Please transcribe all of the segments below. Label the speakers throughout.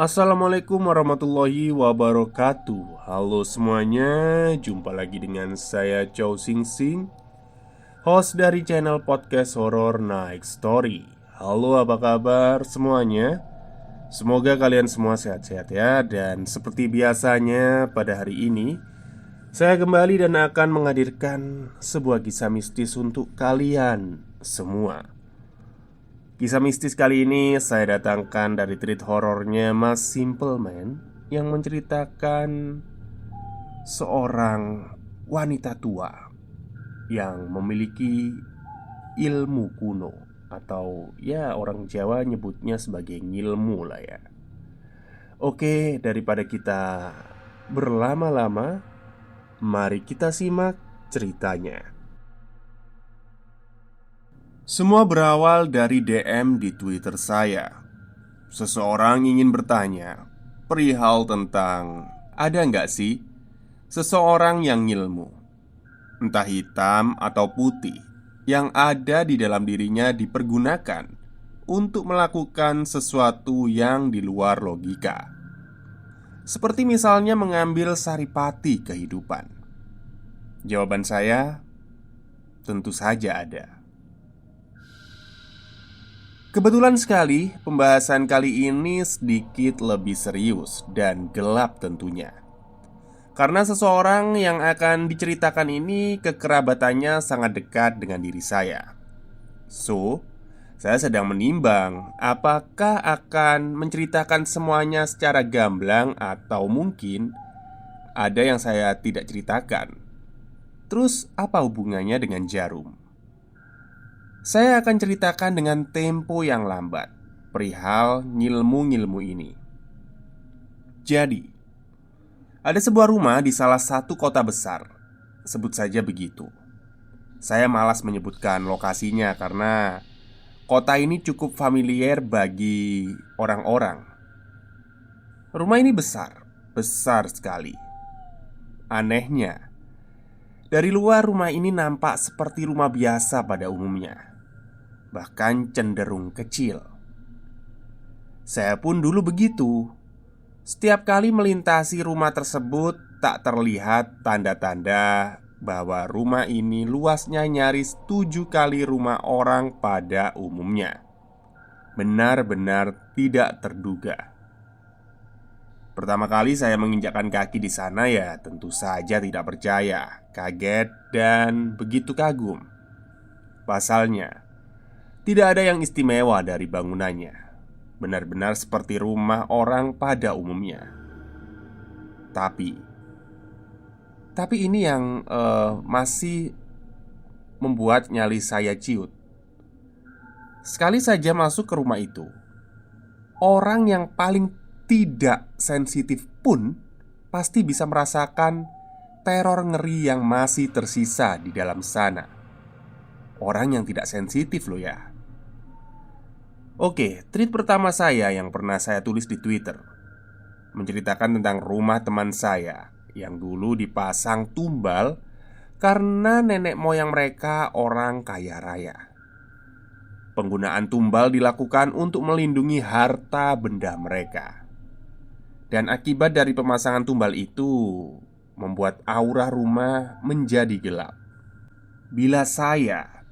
Speaker 1: Assalamualaikum warahmatullahi wabarakatuh. Halo semuanya, jumpa lagi dengan saya Chow Sing Sing, host dari channel podcast horror Night Story. Halo, apa kabar semuanya? Semoga kalian semua sehat-sehat ya. Dan seperti biasanya pada hari ini saya kembali dan akan menghadirkan sebuah kisah mistis untuk kalian semua. Kisah mistis kali ini saya datangkan dari treat horornya Mas Simple Man, yang menceritakan seorang wanita tua yang memiliki ilmu kuno, atau ya orang Jawa nyebutnya sebagai ngilmu lah ya. Oke, daripada kita berlama-lama, mari kita simak ceritanya. Semua berawal dari DM di Twitter saya. Seseorang ingin bertanya perihal tentang, ada nggak sih seseorang yang ngilmu, entah hitam atau putih, yang ada di dalam dirinya dipergunakan untuk melakukan sesuatu yang di luar logika. Seperti misalnya mengambil saripati kehidupan. Jawaban saya, tentu saja ada. Kebetulan sekali, pembahasan kali ini sedikit lebih serius dan gelap tentunya. Karena seseorang yang akan diceritakan ini kekerabatannya sangat dekat dengan diri saya. So, saya sedang menimbang apakah akan menceritakan semuanya secara gamblang atau mungkin ada yang saya tidak ceritakan. Terus apa hubungannya dengan jarum? Saya akan ceritakan dengan tempo yang lambat perihal ngilmu-ngilmu ini. Jadi, ada sebuah rumah di salah satu kota besar. Sebut saja begitu. Saya malas menyebutkan lokasinya karena kota ini cukup familiar bagi orang-orang. Rumah ini besar, besar sekali. Anehnya, dari luar rumah ini nampak seperti rumah biasa pada umumnya, bahkan cenderung kecil. Saya pun dulu begitu. Setiap kali melintasi rumah tersebut, tak terlihat tanda-tanda bahwa rumah ini luasnya nyaris 7 kali rumah orang pada umumnya. Benar-benar tidak terduga. Pertama kali saya menginjakkan kaki di sana, ya tentu saja tidak percaya, kaget, dan begitu kagum. Pasalnya, tidak ada yang istimewa dari bangunannya. Benar-benar seperti rumah orang pada umumnya. Tapi ini yang masih membuat nyali saya ciut. Sekali saja masuk ke rumah itu, orang yang paling tidak sensitif pun pasti bisa merasakan teror ngeri yang masih tersisa di dalam sana. Orang yang tidak sensitif loh ya. Oke, tweet pertama saya yang pernah saya tulis di Twitter menceritakan tentang rumah teman saya yang dulu dipasang tumbal karena nenek moyang mereka orang kaya raya. Penggunaan tumbal dilakukan untuk melindungi harta benda mereka. Dan akibat dari pemasangan tumbal itu membuat aura rumah menjadi gelap. Bila saya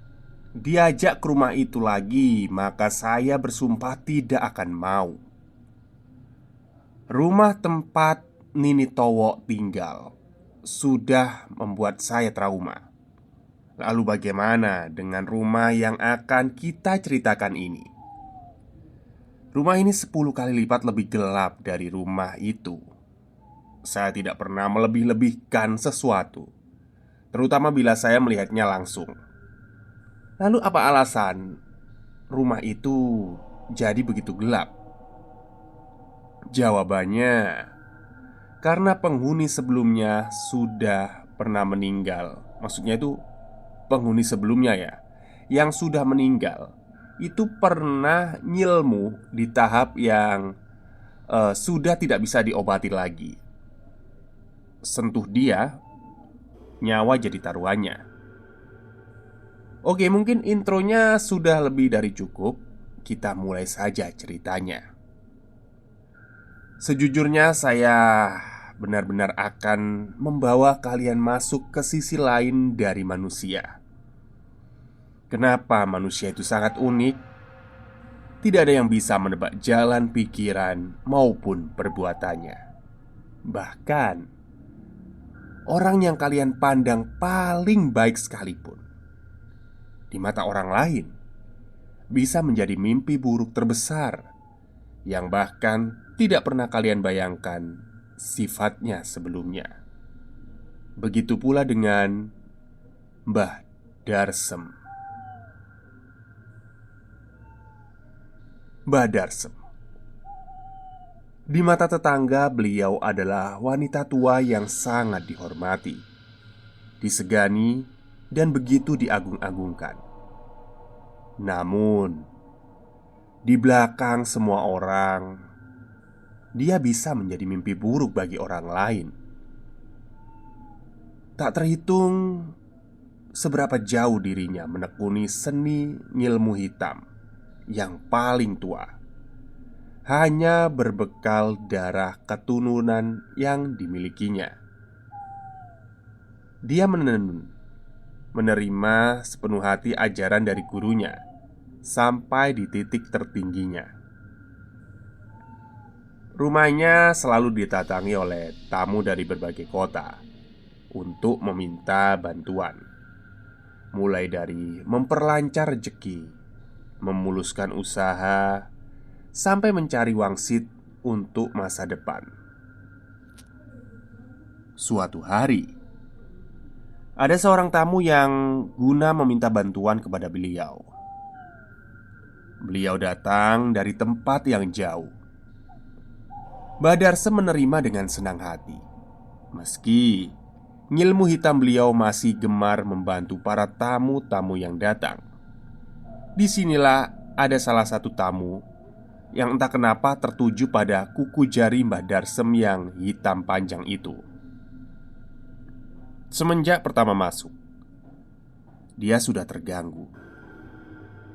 Speaker 1: diajak ke rumah itu lagi, maka saya bersumpah tidak akan mau. Rumah tempat Nini Towo tinggal sudah membuat saya trauma. Lalu bagaimana dengan rumah yang akan kita ceritakan ini? Rumah ini 10 kali lipat lebih gelap dari rumah itu. Saya tidak pernah melebih-lebihkan sesuatu, terutama bila saya melihatnya langsung. Lalu apa alasan rumah itu jadi begitu gelap? Jawabannya, karena penghuni sebelumnya sudah pernah meninggal. Maksudnya itu penghuni sebelumnya ya, yang sudah meninggal itu pernah nyilmu di tahap yang sudah tidak bisa diobati lagi. Sentuh dia, nyawa jadi taruhannya. Oke, mungkin intronya sudah lebih dari cukup. Kita mulai saja ceritanya. Sejujurnya saya benar-benar akan membawa kalian masuk ke sisi lain dari manusia. Kenapa manusia itu sangat unik? Tidak ada yang bisa menebak jalan pikiran maupun perbuatannya. Bahkan orang yang kalian pandang paling baik sekalipun, di mata orang lain bisa menjadi mimpi buruk terbesar yang bahkan tidak pernah kalian bayangkan sifatnya sebelumnya. Begitu pula dengan Mbah Darsem. Mbah Darsem, di mata tetangga beliau adalah wanita tua yang sangat dihormati, disegani, dan begitu diagung-agungkan. Namun, di belakang semua orang, dia bisa menjadi mimpi buruk bagi orang lain. Tak terhitung seberapa jauh dirinya menekuni seni ngilmu hitam yang paling tua, hanya berbekal darah keturunan yang dimilikinya. Dia menerima sepenuh hati ajaran dari gurunya sampai di titik tertingginya. Rumahnya selalu didatangi oleh tamu dari berbagai kota untuk meminta bantuan, mulai dari memperlancar rezeki, memuluskan usaha, sampai mencari wangsit untuk masa depan. Suatu hari, ada seorang tamu yang guna meminta bantuan kepada beliau. Beliau datang dari tempat yang jauh. Mbah Darsem menerima dengan senang hati, meski ngilmu hitam beliau masih gemar membantu para tamu-tamu yang datang. Disinilah ada salah satu tamu yang entah kenapa tertuju pada kuku jari Mbah Darsem yang hitam panjang itu. Semenjak pertama masuk, dia sudah terganggu.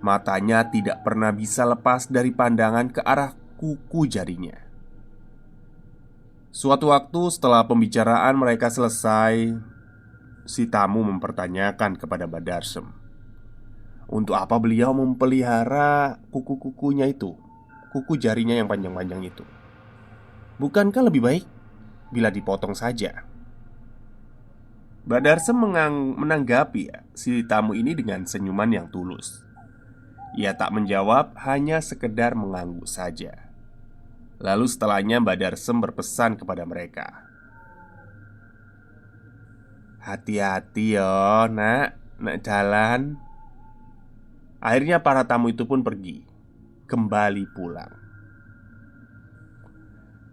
Speaker 1: Matanya tidak pernah bisa lepas dari pandangan ke arah kuku jarinya. Suatu waktu setelah pembicaraan mereka selesai, si tamu mempertanyakan kepada Mbah Darsem, untuk apa beliau memelihara kuku-kukunya itu, kuku jarinya yang panjang-panjang itu. Bukankah lebih baik bila dipotong saja? Mbak Darsem menanggapi si tamu ini dengan senyuman yang tulus. Ia tak menjawab, hanya sekedar mengangguk saja. Lalu setelahnya Mbak Darsem berpesan kepada mereka, "Hati-hati yo nak jalan." Akhirnya para tamu itu pun pergi, kembali pulang.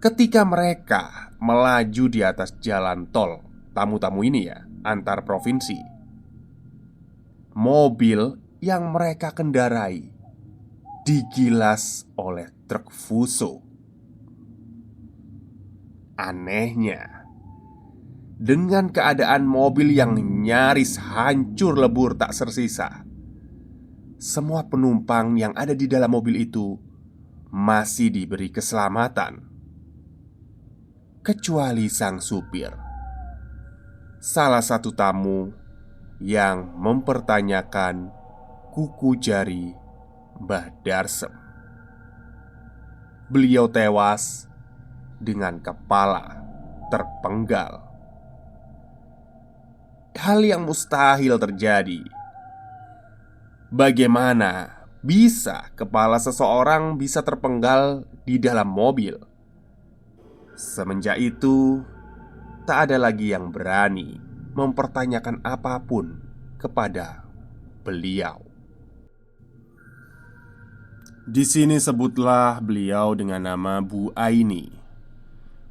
Speaker 1: Ketika mereka melaju di atas jalan tol, tamu-tamu ini antar provinsi, mobil yang mereka kendarai digilas oleh truk Fuso. Anehnya, dengan keadaan mobil yang nyaris hancur lebur tak tersisa, semua penumpang yang ada di dalam mobil itu masih diberi keselamatan, kecuali sang supir, salah satu tamu yang mempertanyakan kuku jari Mbah Darsem. Beliau tewas dengan kepala terpenggal. Hal yang mustahil terjadi. Bagaimana bisa kepala seseorang bisa terpenggal di dalam mobil? Semenjak itu, tak ada lagi yang berani mempertanyakan apapun kepada beliau. Di sini sebutlah beliau dengan nama Bu Aini.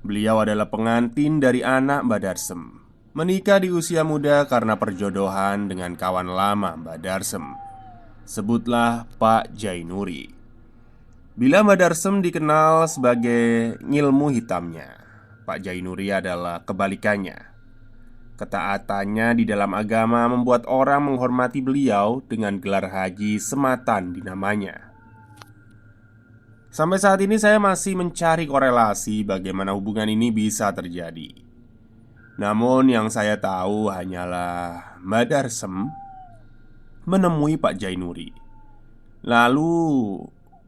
Speaker 1: Beliau adalah pengantin dari anak Mbah Darsem. Menikah di usia muda karena perjodohan dengan kawan lama Mbah Darsem. Sebutlah Pak Jainuri. Bila Mbah Darsem dikenal sebagai ngilmu hitamnya, Pak Jainuri adalah kebalikannya. Ketaatannya di dalam agama membuat orang menghormati beliau dengan gelar haji sematan di namanya. Sampai saat ini saya masih mencari korelasi bagaimana hubungan ini bisa terjadi. Namun yang saya tahu hanyalah Mbak Darsem menemui Pak Jainuri, lalu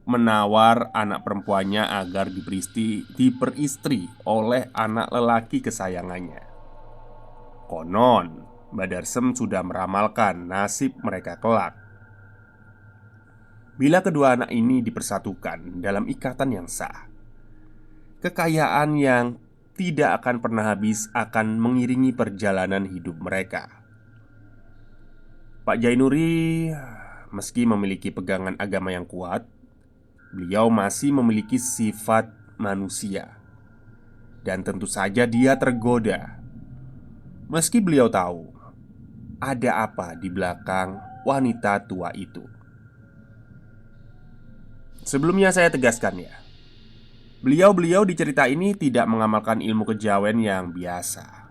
Speaker 1: menawar anak perempuannya agar diperistri oleh anak lelaki kesayangannya. Konon, Mbak Darsem sudah meramalkan nasib mereka kelak bila kedua anak ini dipersatukan dalam ikatan yang sah. Kekayaan yang tidak akan pernah habis akan mengiringi perjalanan hidup mereka. Pak Jainuri, meski memiliki pegangan agama yang kuat, beliau masih memiliki sifat manusia. Dan tentu saja dia tergoda. Meski beliau tahu ada apa di belakang wanita tua itu. Sebelumnya saya tegaskan ya, beliau di cerita ini tidak mengamalkan ilmu kejawen yang biasa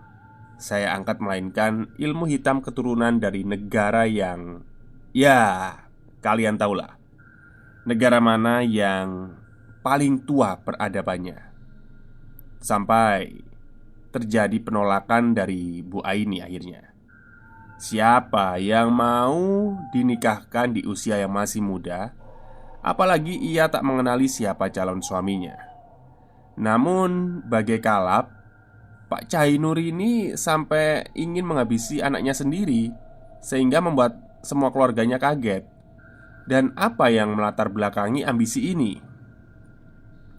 Speaker 1: saya angkat, melainkan ilmu hitam keturunan dari negara yang, ya, kalian tahulah, negara mana yang paling tua peradabannya. Sampai terjadi penolakan dari Bu Aini akhirnya. Siapa yang mau dinikahkan di usia yang masih muda, apalagi ia tak mengenali siapa calon suaminya. Namun bagai kalap, Pak Cahinur ini sampai ingin menghabisi anaknya sendiri, sehingga membuat semua keluarganya kaget. Dan apa yang melatar belakangi ambisi ini?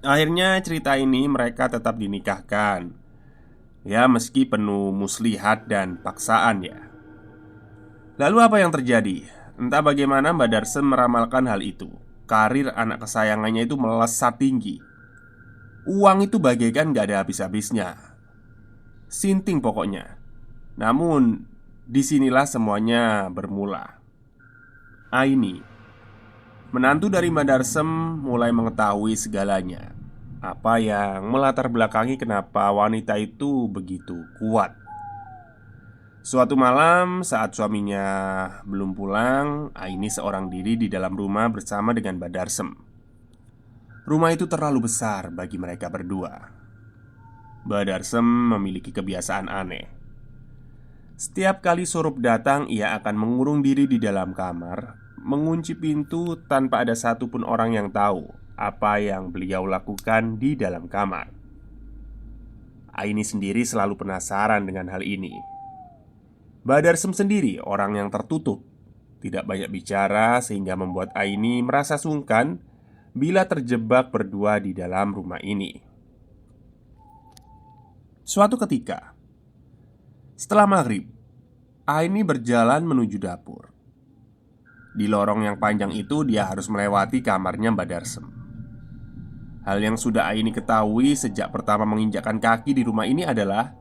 Speaker 1: Akhirnya cerita ini mereka tetap dinikahkan. Ya, meski penuh muslihat dan paksaan ya. Lalu apa yang terjadi? Entah bagaimana Mbak Darsem meramalkan hal itu. Karir anak kesayangannya itu melesat tinggi. Uang itu bagaikan gak ada habis-habisnya. Sinting pokoknya. Namun disinilah semuanya bermula. Aini, menantu dari Mbak Darsem, mulai mengetahui segalanya. Apa yang melatar belakangi kenapa wanita itu begitu kuat. Suatu malam saat suaminya belum pulang, Aini seorang diri di dalam rumah bersama dengan Mbak Darsem. Rumah itu terlalu besar bagi mereka berdua. Mbak Darsem memiliki kebiasaan aneh. Setiap kali Surup datang, ia akan mengurung diri di dalam kamar, mengunci pintu tanpa ada satupun orang yang tahu apa yang beliau lakukan di dalam kamar. Aini sendiri selalu penasaran dengan hal ini. Mbak Darsem sendiri orang yang tertutup, tidak banyak bicara, sehingga membuat Aini merasa sungkan bila terjebak berdua di dalam rumah ini. Suatu ketika, setelah maghrib, Aini berjalan menuju dapur. Di lorong yang panjang itu dia harus melewati kamarnya Mbak Darsem. Hal yang sudah Aini ketahui sejak pertama menginjakkan kaki di rumah ini adalah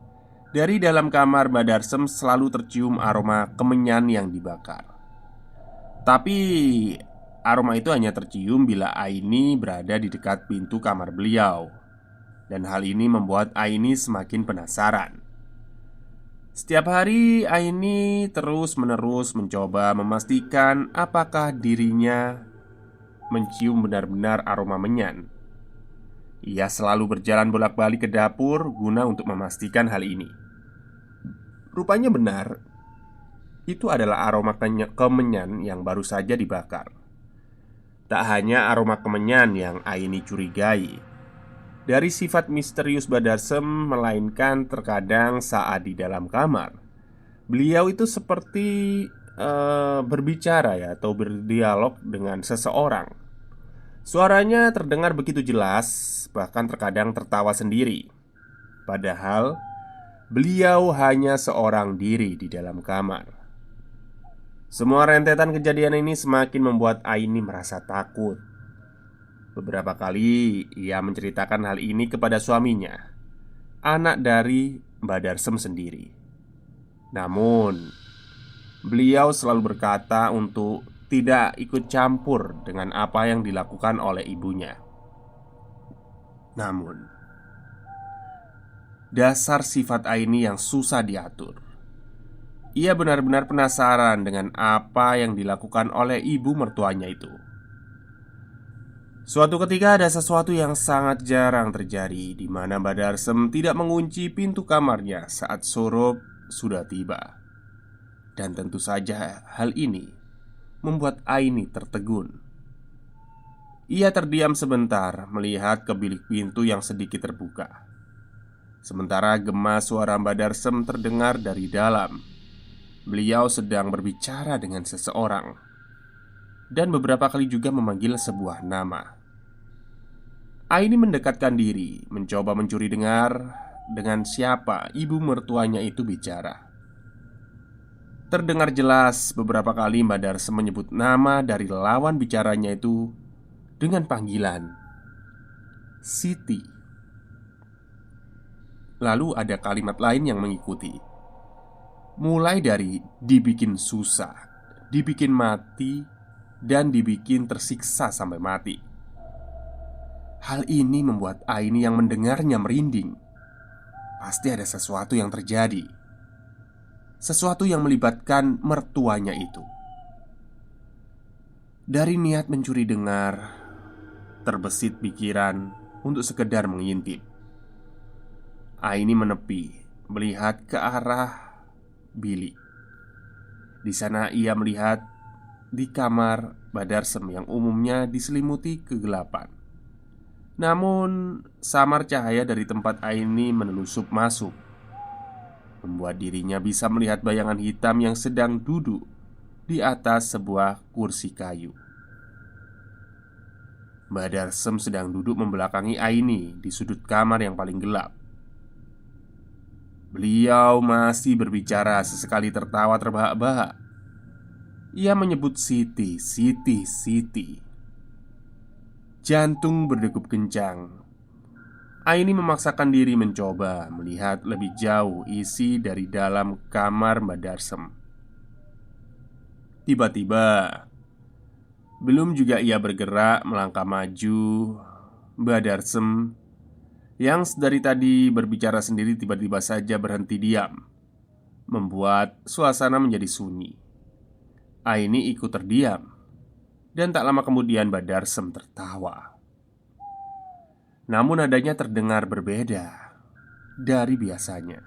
Speaker 1: dari dalam kamar Mbak Darsem selalu tercium aroma kemenyan yang dibakar. Tapi aroma itu hanya tercium bila Aini berada di dekat pintu kamar beliau. Dan hal ini membuat Aini semakin penasaran. Setiap hari Aini terus-menerus mencoba memastikan apakah dirinya mencium benar-benar aroma menyan. Ia selalu berjalan bolak-balik ke dapur guna untuk memastikan hal ini. Rupanya benar, itu adalah aroma kemenyan yang baru saja dibakar. Tak hanya aroma kemenyan yang Aini curigai dari sifat misterius Mbak Darsem, melainkan terkadang saat di dalam kamar beliau itu seperti berbicara ya, atau berdialog dengan seseorang. Suaranya terdengar begitu jelas, bahkan terkadang tertawa sendiri. Padahal beliau hanya seorang diri di dalam kamar. Semua rentetan kejadian ini semakin membuat Aini merasa takut. Beberapa kali ia menceritakan hal ini kepada suaminya, anak dari Mbak Darsem sendiri. Namun beliau selalu berkata untuk tidak ikut campur dengan apa yang dilakukan oleh ibunya. Namun dasar sifat Aini yang susah diatur. Ia benar-benar penasaran dengan apa yang dilakukan oleh ibu mertuanya itu. Suatu ketika ada sesuatu yang sangat jarang terjadi, di mana Mbak Darsem tidak mengunci pintu kamarnya saat Sorob sudah tiba. Dan tentu saja hal ini membuat Aini tertegun. Ia terdiam sebentar melihat ke bilik pintu yang sedikit terbuka. Sementara gema suara Mbak Darsem terdengar dari dalam. Beliau sedang berbicara dengan seseorang dan beberapa kali juga memanggil sebuah nama. Aini mendekatkan diri, mencoba mencuri dengar dengan siapa ibu mertuanya itu bicara. Terdengar jelas beberapa kali Mbak Darsem menyebut nama dari lawan bicaranya itu dengan panggilan Siti. Lalu ada kalimat lain yang mengikuti, mulai dari dibikin susah, dibikin mati, dan dibikin tersiksa sampai mati. Hal ini membuat Aini yang mendengarnya merinding. Pasti ada sesuatu yang terjadi, sesuatu yang melibatkan mertuanya itu. Dari niat mencuri dengar, terbesit pikiran untuk sekedar mengintip. Aini menepi, melihat ke arah bilik. Di sana ia melihat di kamar Mbak Darsem yang umumnya diselimuti kegelapan. Namun, samar cahaya dari tempat Aini menelusup masuk, membuat dirinya bisa melihat bayangan hitam yang sedang duduk di atas sebuah kursi kayu. Mbak Darsem sedang duduk membelakangi Aini di sudut kamar yang paling gelap. Beliau masih berbicara, sesekali tertawa terbahak-bahak. Ia menyebut Siti, Siti, Siti. Jantung berdegup kencang. Aini memaksakan diri mencoba melihat lebih jauh isi dari dalam kamar Mbak Darsem. Tiba-tiba, belum juga ia bergerak melangkah maju, Mbak Darsem yang dari tadi berbicara sendiri tiba-tiba saja berhenti diam, membuat suasana menjadi sunyi. Aini ikut terdiam. Dan tak lama kemudian Mbak Darsem tertawa. Namun nadanya terdengar berbeda dari biasanya.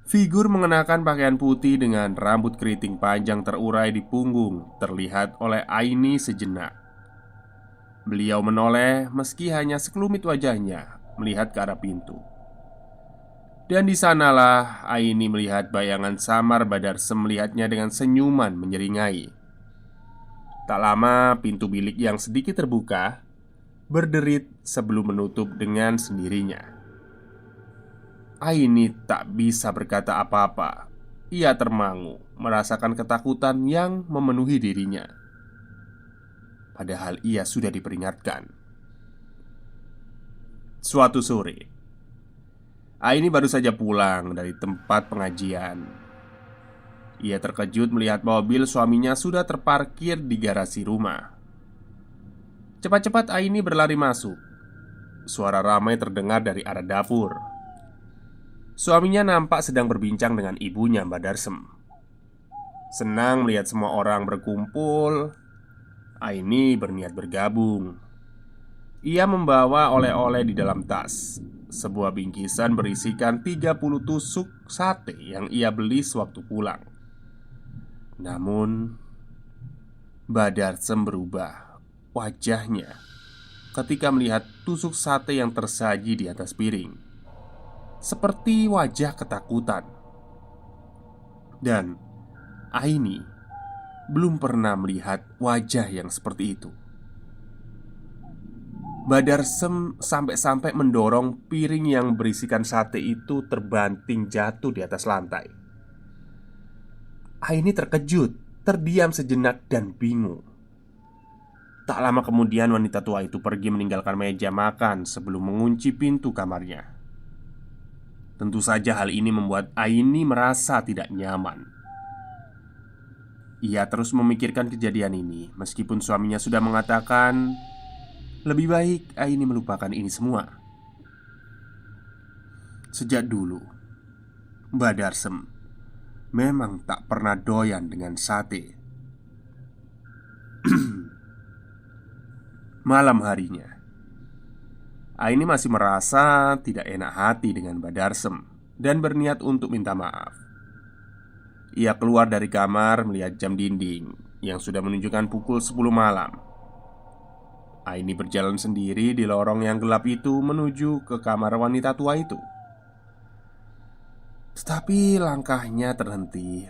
Speaker 1: Figur mengenakan pakaian putih dengan rambut keriting panjang terurai di punggung terlihat oleh Aini sejenak. Beliau menoleh meski hanya sekelumit wajahnya melihat ke arah pintu. Dan di sanalah Aini melihat bayangan samar Mbak Darsem melihatnya dengan senyuman menyeringai. Tak lama pintu bilik yang sedikit terbuka berderit sebelum menutup dengan sendirinya. Aini tak bisa berkata apa-apa. Ia termangu, merasakan ketakutan yang memenuhi dirinya. Padahal ia sudah diperingatkan. Suatu sore, Aini baru saja pulang dari tempat pengajian. Ia terkejut melihat mobil suaminya sudah terparkir di garasi rumah. Cepat-cepat Aini berlari masuk. Suara ramai terdengar dari arah dapur. Suaminya nampak sedang berbincang dengan ibunya Mbak Darsem. Senang melihat semua orang berkumpul, Aini berniat bergabung. Ia membawa oleh-oleh di dalam tas. Sebuah bingkisan berisikan 30 tusuk sate yang ia beli sewaktu pulang. Namun, Mbak Darsem berubah wajahnya ketika melihat tusuk sate yang tersaji di atas piring, seperti wajah ketakutan. Dan Aini belum pernah melihat wajah yang seperti itu. Mbak Darsem sampai-sampai mendorong piring yang berisikan sate itu terbanting jatuh di atas lantai. Aini terkejut, terdiam sejenak dan bingung. Tak lama kemudian wanita tua itu pergi meninggalkan meja makan sebelum mengunci pintu kamarnya. Tentu saja hal ini membuat Aini merasa tidak nyaman. Ia terus memikirkan kejadian ini meskipun suaminya sudah mengatakan lebih baik Aini melupakan ini semua. Sejak dulu, Mbak Darsem memang tak pernah doyan dengan sate. Malam harinya, Aini masih merasa tidak enak hati dengan Badarsem dan berniat untuk minta maaf. Ia keluar dari kamar melihat jam dinding yang sudah menunjukkan pukul 10 malam. Aini berjalan sendiri di lorong yang gelap itu menuju ke kamar wanita tua itu. Tetapi langkahnya terhenti.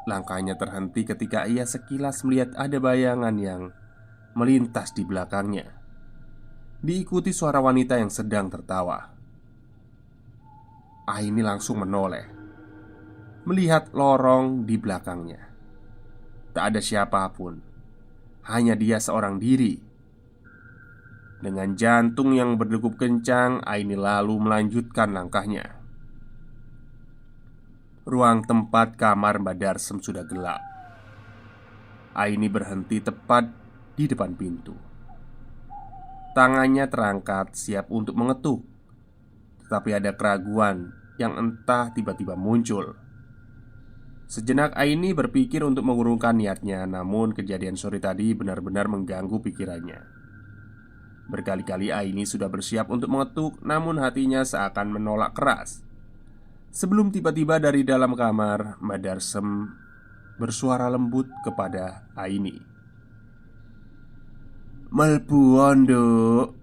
Speaker 1: Langkahnya terhenti ketika ia sekilas melihat ada bayangan yang melintas di belakangnya, diikuti suara wanita yang sedang tertawa. Aini langsung menoleh, melihat lorong di belakangnya. Tak ada siapapun, hanya dia seorang diri. Dengan jantung yang berdegup kencang, Aini lalu melanjutkan langkahnya. Ruang tempat kamar Mbak Darsem sudah gelap. Aini berhenti tepat di depan pintu. Tangannya terangkat siap untuk mengetuk. Tetapi ada keraguan yang entah tiba-tiba muncul. Sejenak Aini berpikir untuk mengurungkan niatnya, namun kejadian sore tadi benar-benar mengganggu pikirannya. Berkali-kali Aini sudah bersiap untuk mengetuk, namun hatinya seakan menolak keras. Sebelum tiba-tiba dari dalam kamar, Mbak Darsem bersuara lembut kepada Aini. "Melbu nduk,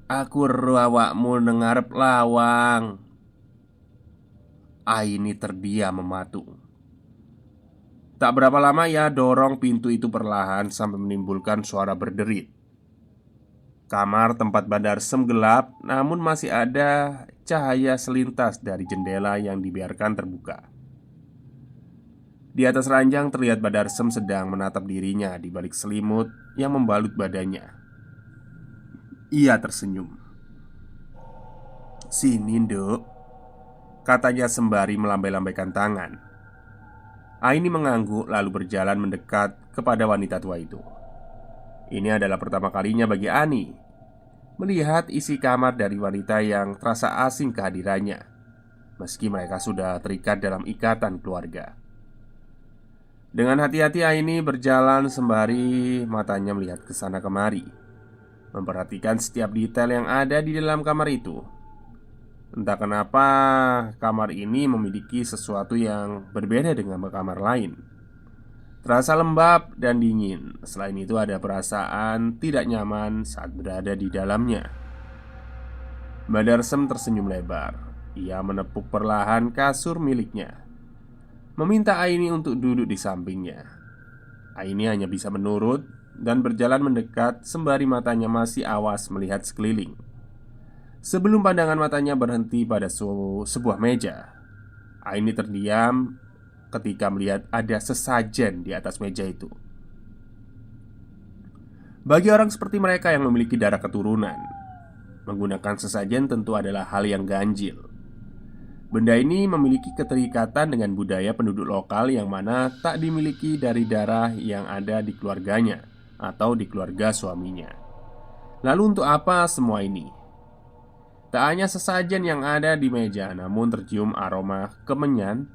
Speaker 1: aku ero awakmu nang ngarep lawang." Aini terdiam mematung. Tak berapa lama ia dorong pintu itu perlahan sampai menimbulkan suara berderit. Kamar tempat Badarsem gelap, namun masih ada cahaya selintas dari jendela yang dibiarkan terbuka. Di atas ranjang terlihat Badarsem sedang menatap dirinya di balik selimut yang membalut badannya. Ia tersenyum. "Sini, Nduk," katanya sembari melambai-lambaikan tangan. Aini mengangguk lalu berjalan mendekat kepada wanita tua itu. Ini adalah pertama kalinya bagi Ani melihat isi kamar dari wanita yang terasa asing kehadirannya, meski mereka sudah terikat dalam ikatan keluarga. Dengan hati-hati Aini berjalan sembari matanya melihat ke sana kemari, memperhatikan setiap detail yang ada di dalam kamar itu. Entah kenapa kamar ini memiliki sesuatu yang berbeda dengan kamar lain. Terasa lembab dan dingin. Selain itu ada perasaan tidak nyaman saat berada di dalamnya. Mbak Darsem tersenyum lebar. Ia menepuk perlahan kasur miliknya, meminta Aini untuk duduk di sampingnya. Aini hanya bisa menurut dan berjalan mendekat sembari matanya masih awas melihat sekeliling. Sebelum pandangan matanya berhenti pada sebuah meja, Aini terdiam ketika melihat ada sesajen di atas meja itu. Bagi orang seperti mereka yang memiliki darah keturunan, menggunakan sesajen tentu adalah hal yang ganjil. Benda ini memiliki keterikatan dengan budaya penduduk lokal yang mana tak dimiliki dari darah yang ada di keluarganya atau di keluarga suaminya. Lalu untuk apa semua ini? Tak hanya sesajen yang ada di meja, namun tercium aroma kemenyan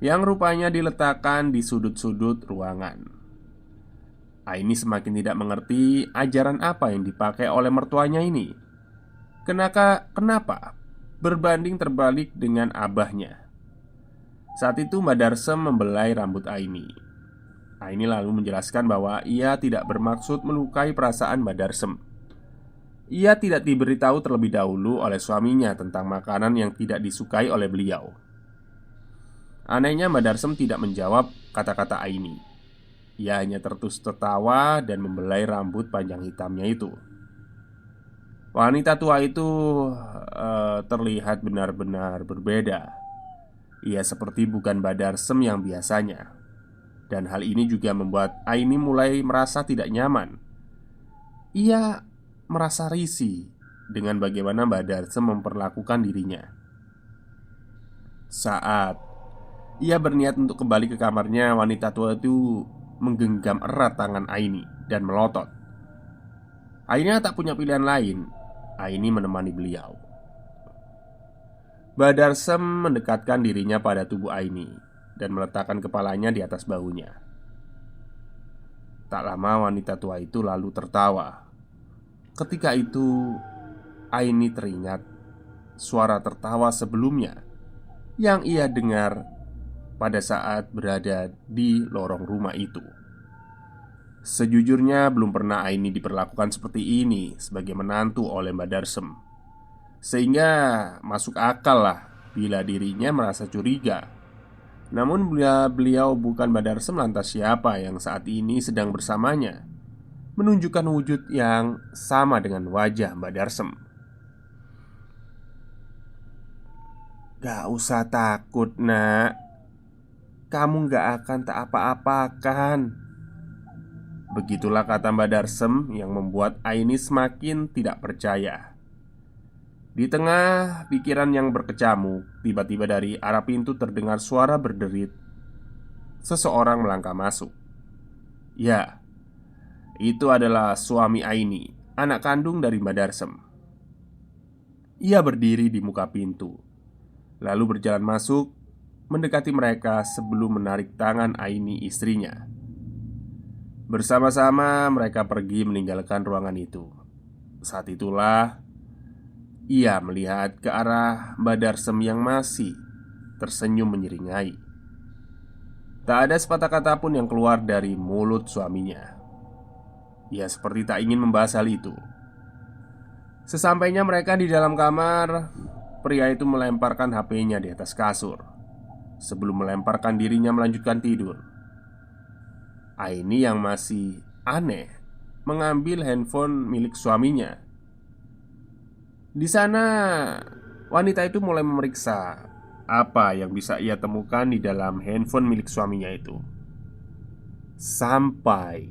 Speaker 1: yang rupanya diletakkan di sudut-sudut ruangan. Aini semakin tidak mengerti ajaran apa yang dipakai oleh mertuanya ini. Kenapa berbanding terbalik dengan abahnya? Saat itu Mbak Darsem membelai rambut Aini. Aini lalu menjelaskan bahwa ia tidak bermaksud melukai perasaan Mbak Darsem. Ia tidak diberitahu terlebih dahulu oleh suaminya tentang makanan yang tidak disukai oleh beliau. Anehnya Mbak Darsem tidak menjawab kata-kata Aini. Ia hanya terus tertawa dan membelai rambut panjang hitamnya itu. Wanita tua itu terlihat benar-benar berbeda. Ia seperti bukan Mbak Darsem yang biasanya. Dan hal ini juga membuat Aini mulai merasa tidak nyaman. Ia merasa risih dengan bagaimana Mbak Darsem memperlakukan dirinya. Saat ia berniat untuk kembali ke kamarnya, wanita tua itu menggenggam erat tangan Aini dan melotot. Aini tak punya pilihan lain. Aini menemani beliau. Mbak Darsem mendekatkan dirinya pada tubuh Aini dan meletakkan kepalanya di atas bahunya. Tak lama wanita tua itu lalu tertawa. Ketika itu Aini teringat suara tertawa sebelumnya yang ia dengar pada saat berada di lorong rumah itu. Sejujurnya belum pernah Aini diperlakukan seperti ini sebagai menantu oleh Mbak Darsem, sehingga masuk akal lah bila dirinya merasa curiga. Namun bila beliau bukan Mbak Darsem, lantas siapa yang saat ini sedang bersamanya, menunjukkan wujud yang sama dengan wajah Mbak Darsem. "Gak usah takut, nak. Kamu gak akan tak apa-apakan." Begitulah kata Mbak Darsem yang membuat Aini semakin tidak percaya. Di tengah pikiran yang berkecamuk, tiba-tiba dari arah pintu terdengar suara berderit. Seseorang melangkah masuk. Ya, itu adalah suami Aini, anak kandung dari Mbak Darsem. Ia berdiri di muka pintu, lalu berjalan masuk, mendekati mereka sebelum menarik tangan Aini, istrinya. Bersama-sama mereka pergi meninggalkan ruangan itu. Saat itulah ia melihat ke arah Mbak Darsem yang masih tersenyum menyeringai. Tak ada sepatah kata pun yang keluar dari mulut suaminya. Ia seperti tak ingin membahas hal itu. Sesampainya mereka di dalam kamar, pria itu melemparkan HP-nya di atas kasur sebelum melemparkan dirinya melanjutkan tidur. Aini yang masih aneh mengambil handphone milik suaminya. Di sana, wanita itu mulai memeriksa apa yang bisa ia temukan di dalam handphone milik suaminya itu. Sampai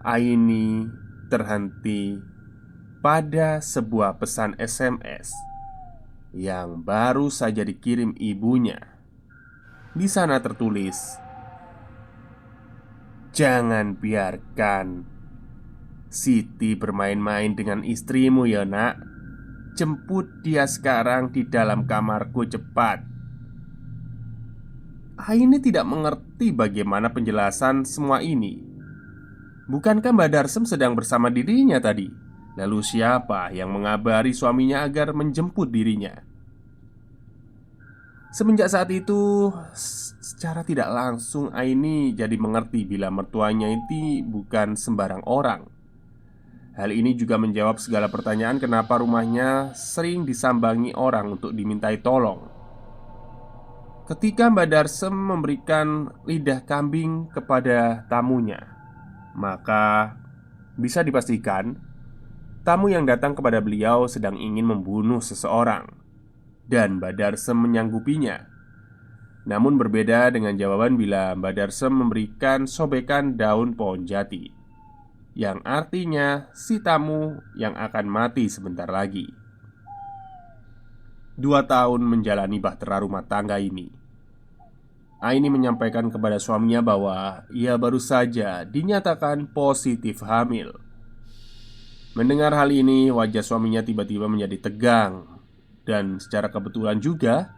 Speaker 1: Aini terhenti pada sebuah pesan SMS yang baru saja dikirim ibunya. Di sana tertulis, "Jangan biarkan Siti bermain-main dengan istrimu ya nak. Jemput dia sekarang di dalam kamarku cepat." Aini tidak mengerti bagaimana penjelasan semua ini. Bukankah Mbak Darsem sedang bersama dirinya tadi? Lalu siapa yang mengabari suaminya agar menjemput dirinya? Semenjak saat itu, secara tidak langsung Aini jadi mengerti bila mertuanya itu bukan sembarang orang. Hal ini juga menjawab segala pertanyaan kenapa rumahnya sering disambangi orang untuk dimintai tolong. Ketika Mbak Darsem memberikan lidah kambing kepada tamunya, maka bisa dipastikan tamu yang datang kepada beliau sedang ingin membunuh seseorang, dan Mbak Darsem menyanggupinya. Namun berbeda dengan jawaban bila Mbak Darsem memberikan sobekan daun pohon jati, yang artinya si tamu yang akan mati sebentar lagi. 2 tahun menjalani bahtera rumah tangga ini, Aini menyampaikan kepada suaminya bahwa ia baru saja dinyatakan positif hamil. Mendengar hal ini, wajah suaminya tiba-tiba menjadi tegang. Dan secara kebetulan juga,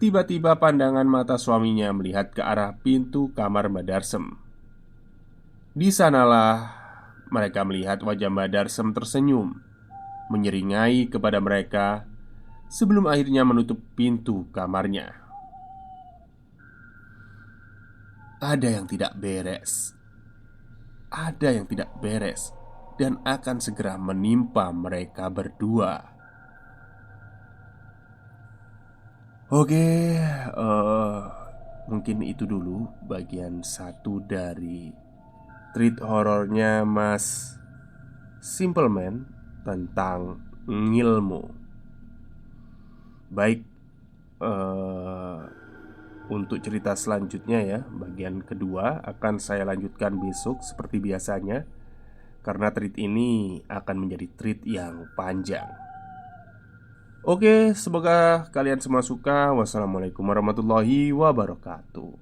Speaker 1: tiba-tiba pandangan mata suaminya melihat ke arah pintu kamar Mbak Darsem. Di sanalah mereka melihat wajah Mbak Darsem tersenyum, menyeringai kepada mereka sebelum akhirnya menutup pintu kamarnya. Ada yang tidak beres. Ada yang tidak beres dan akan segera menimpa mereka berdua. Oke, mungkin itu dulu bagian satu dari treat horornya Mas Simpleman tentang ngilmu. Baik, untuk cerita selanjutnya ya, bagian kedua akan saya lanjutkan besok seperti biasanya, karena treat ini akan menjadi treat yang panjang. Oke, semoga kalian semua suka. Wassalamualaikum warahmatullahi wabarakatuh.